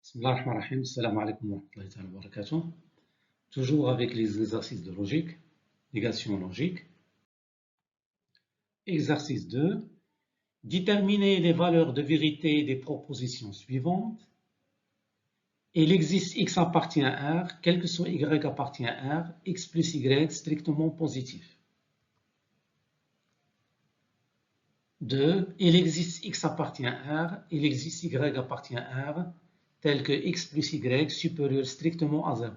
Bismillah ar-Rahman ar-Rahim. Assalamu alaikum wa rahmatullahi wa barakatuh. Toujours avec les exercices de logique, négation logique. Exercice 2. Déterminer les valeurs de vérité des propositions suivantes. Il existe x appartient à R, quel que soit y appartient à R, x plus y strictement positif. 2. Il existe x appartient à R, il existe y appartient à R, tel que x plus y supérieur strictement à 0.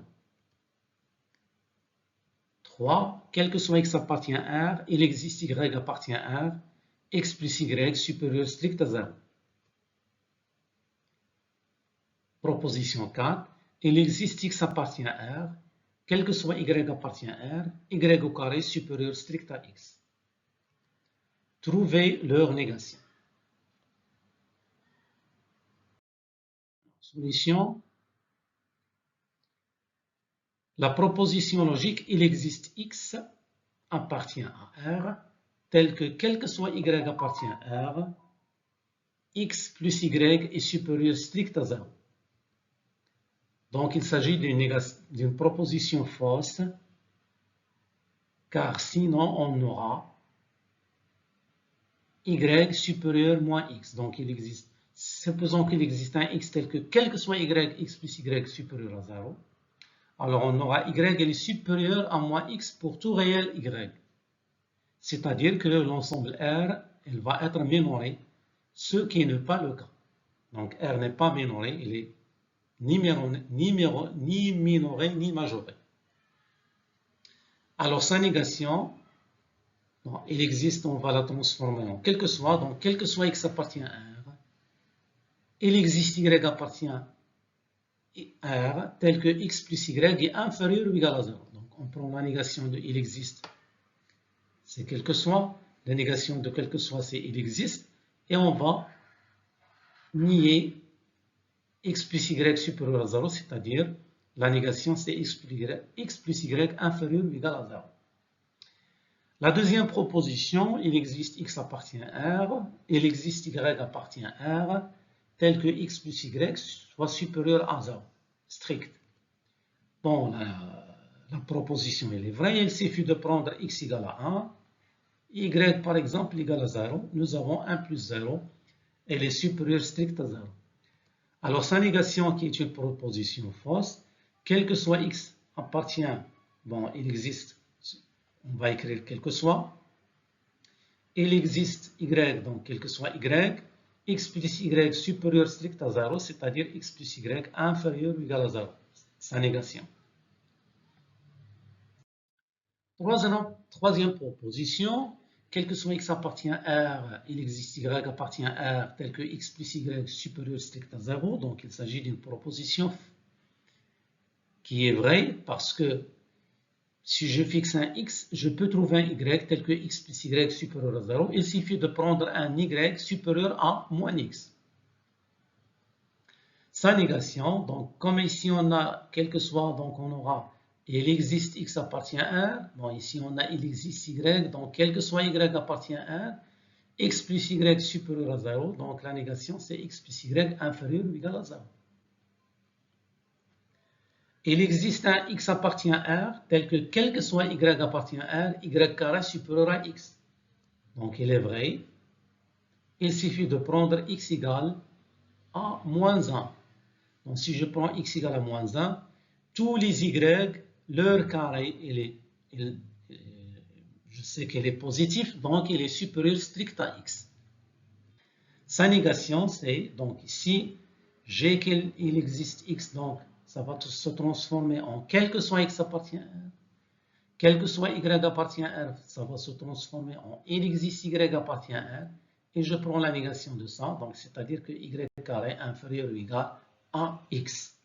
3. Quel que soit x appartient à R, il existe y appartient à R, x plus y supérieur strict à 0. Proposition 4. Il existe x appartient à R, quel que soit y appartient à R, y au carré supérieur strict à x. Trouvez leur négation. Solution. La proposition logique, il existe x appartient à R, tel que quel que soit y appartient à R, x plus y est supérieur strict à 0. Donc il s'agit d'une proposition fausse, car sinon on aura y supérieur moins x. Donc il existe, supposons qu'il existe un x tel que quel que soit y, x plus y supérieur à 0. Alors on aura y est supérieur à moins x pour tout réel y. C'est-à-dire que l'ensemble R, elle va être minorée, ce qui n'est pas le cas. Donc R n'est pas minoré, il est ni minoré ni majoré. Alors sa négation, bon, il existe, on va la transformer en quel que soit, donc quel que soit x appartient à R, il existe y appartient à R, tel que x plus y est inférieur ou égal à 0. Donc on prend la négation de il existe, c'est quel que soit, la négation de quel que soit c'est il existe, et on va nier x plus y supérieur à 0, c'est-à-dire la négation c'est x plus y inférieur ou égal à 0. La deuxième proposition, il existe x appartient à R, il existe y appartient à R, tel que x plus y soit supérieur à 0, strict. Bon, la proposition elle est vraie, il suffit de prendre x égale à 1, y par exemple égale à 0, nous avons 1 plus 0, elle est supérieure strict à 0. Alors sa négation qui est une proposition fausse, quel que soit x appartient, bon il existe, on va écrire quel que soit, il existe y, donc quel que soit y, x plus y supérieur strict à 0, c'est-à-dire x plus y inférieur ou égal à 0, sa négation. Troisième proposition, quel que soit x appartient à R, il existe y appartient à R, tel que x plus y supérieur strict à 0, donc il s'agit d'une proposition qui est vraie parce que si je fixe un x, je peux trouver un y tel que x plus y supérieur à 0. Il suffit de prendre un y supérieur à moins x. Sa négation, donc comme ici on a quel que soit, donc on aura il existe x appartient à R. Bon, ici on a il existe y, donc quel que soit y appartient à R. X plus y supérieur à 0, donc la négation c'est x plus y inférieur ou égal à 0. Il existe un x appartient à R, tel que quel que soit y appartient à R, y carré supérieur à x. Donc il est vrai, il suffit de prendre x égale à moins 1. Donc si je prends x égale à moins 1, tous les y, leur carré, je sais qu'il est positif, donc il est supérieur strict à x. Sa négation, c'est, donc ici, j'ai qu'il existe x, donc ça va se transformer en quel que soit x appartient à R. Quel que soit y appartient à R, ça va se transformer en il existe y appartient à R. Et je prends la négation de ça, donc c'est-à-dire que y carré inférieur ou égal à x.